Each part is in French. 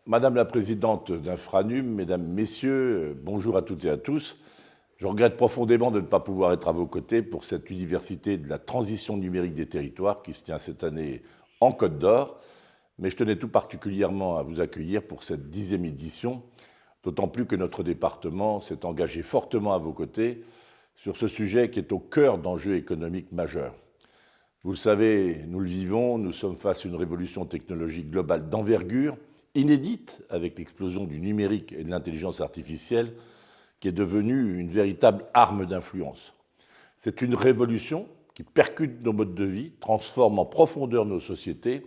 Madame la présidente d'Infranum, mesdames, messieurs, bonjour à toutes et à tous. Je regrette profondément de ne pas pouvoir être à vos côtés pour cette université de la transition numérique des territoires qui se tient cette année en Côte d'Or, mais je tenais tout particulièrement à vous accueillir pour cette 10e édition, d'autant plus que notre département s'est engagé fortement à vos côtés sur ce sujet qui est au cœur d'enjeux économiques majeurs. Vous le savez, nous le vivons, nous sommes face à une révolution technologique globale d'envergure, inédite avec l'explosion du numérique et de l'intelligence artificielle, qui est devenue une véritable arme d'influence. C'est une révolution qui percute nos modes de vie, transforme en profondeur nos sociétés,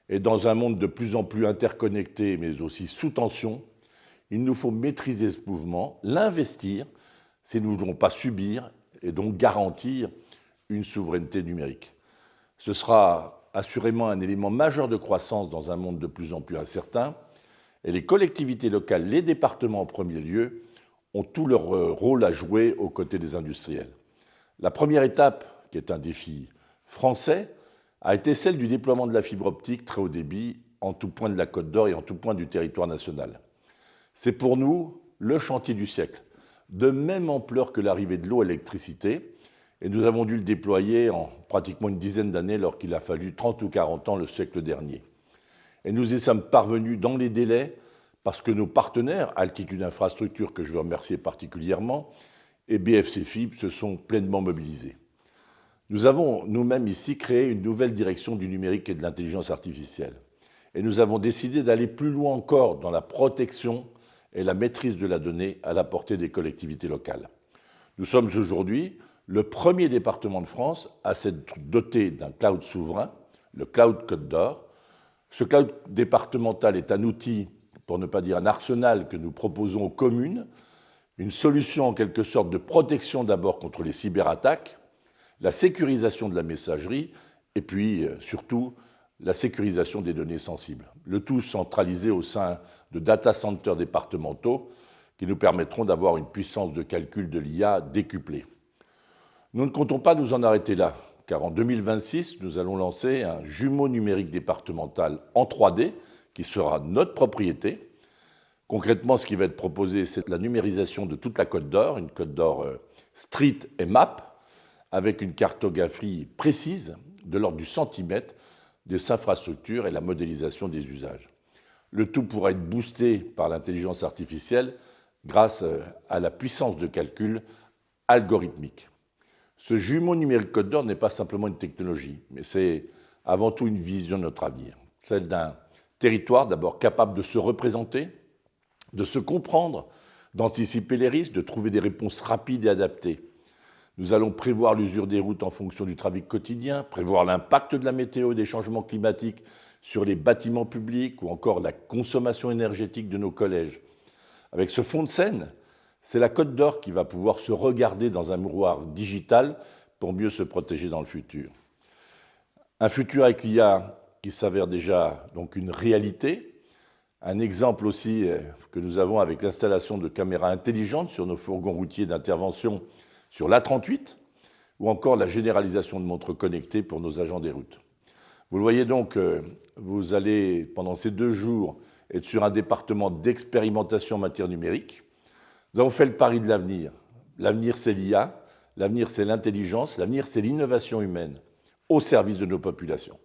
et dans un monde de plus en plus interconnecté, mais aussi sous tension, il nous faut maîtriser ce mouvement, l'investir, si nous ne voulons pas subir, et donc garantir une souveraineté numérique. Ce sera assurément un élément majeur de croissance dans un monde de plus en plus incertain, et les collectivités locales, les départements en premier lieu, ont tout leur rôle à jouer aux côtés des industriels. La première étape, qui est un défi français, a été celle du déploiement de la fibre optique très haut débit en tout point de la Côte d'Or et en tout point du territoire national. C'est pour nous le chantier du siècle, de même ampleur que l'arrivée de l'eau et l'électricité, et nous avons dû le déployer en pratiquement une dizaine d'années alors qu'il a fallu 30 ou 40 ans le siècle dernier. Et nous y sommes parvenus dans les délais parce que nos partenaires, Altitude Infrastructure, que je veux remercier particulièrement, et BFC Fibre se sont pleinement mobilisés. Nous avons nous-mêmes ici créé une nouvelle direction du numérique et de l'intelligence artificielle. Et nous avons décidé d'aller plus loin encore dans la protection et la maîtrise de la donnée à la portée des collectivités locales. Nous sommes aujourd'hui le premier département de France à s'être doté d'un cloud souverain, le Cloud Côte d'Or. Ce cloud départemental est un outil, pour ne pas dire un arsenal, que nous proposons aux communes, une solution en quelque sorte de protection d'abord contre les cyberattaques, la sécurisation de la messagerie et puis surtout la sécurisation des données sensibles. Le tout centralisé au sein de data centers départementaux qui nous permettront d'avoir une puissance de calcul de l'IA décuplée. Nous ne comptons pas nous en arrêter là, car en 2026, nous allons lancer un jumeau numérique départemental en 3D qui sera notre propriété. Concrètement, ce qui va être proposé, c'est la numérisation de toute la Côte d'Or, une Côte d'Or street et map, avec une cartographie précise de l'ordre du centimètre des infrastructures et la modélisation des usages. Le tout pourra être boosté par l'intelligence artificielle grâce à la puissance de calcul algorithmique. Ce jumeau numérique Côte d'Or n'est pas simplement une technologie, mais c'est avant tout une vision de notre avenir, celle d'un territoire d'abord capable de se représenter, de se comprendre, d'anticiper les risques, de trouver des réponses rapides et adaptées. Nous allons prévoir l'usure des routes en fonction du trafic quotidien, prévoir l'impact de la météo et des changements climatiques sur les bâtiments publics ou encore la consommation énergétique de nos collèges. Avec ce fond de scène, c'est la Côte d'Or qui va pouvoir se regarder dans un miroir digital pour mieux se protéger dans le futur. Un futur avec l'IA qui s'avère déjà donc une réalité. Un exemple aussi que nous avons avec l'installation de caméras intelligentes sur nos fourgons routiers d'intervention sur l'A38 ou encore la généralisation de montres connectées pour nos agents des routes. Vous le voyez donc, vous allez pendant ces 2 jours être sur un département d'expérimentation en matière numérique. Nous avons fait le pari de l'avenir. L'avenir, c'est l'IA, l'avenir, c'est l'intelligence, l'avenir, c'est l'innovation humaine au service de nos populations.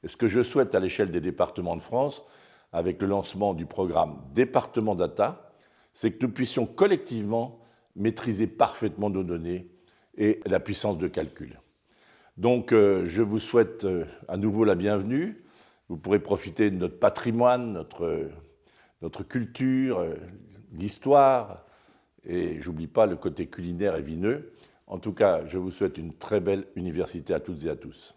Et ce que je souhaite à l'échelle des départements de France, avec le lancement du programme Département Data, c'est que nous puissions collectivement maîtriser parfaitement nos données et la puissance de calcul. Donc, je vous souhaite à nouveau la bienvenue. Vous pourrez profiter de notre patrimoine, notre culture, l'histoire, et j'oublie pas le côté culinaire et vineux. En tout cas, je vous souhaite une très belle université à toutes et à tous.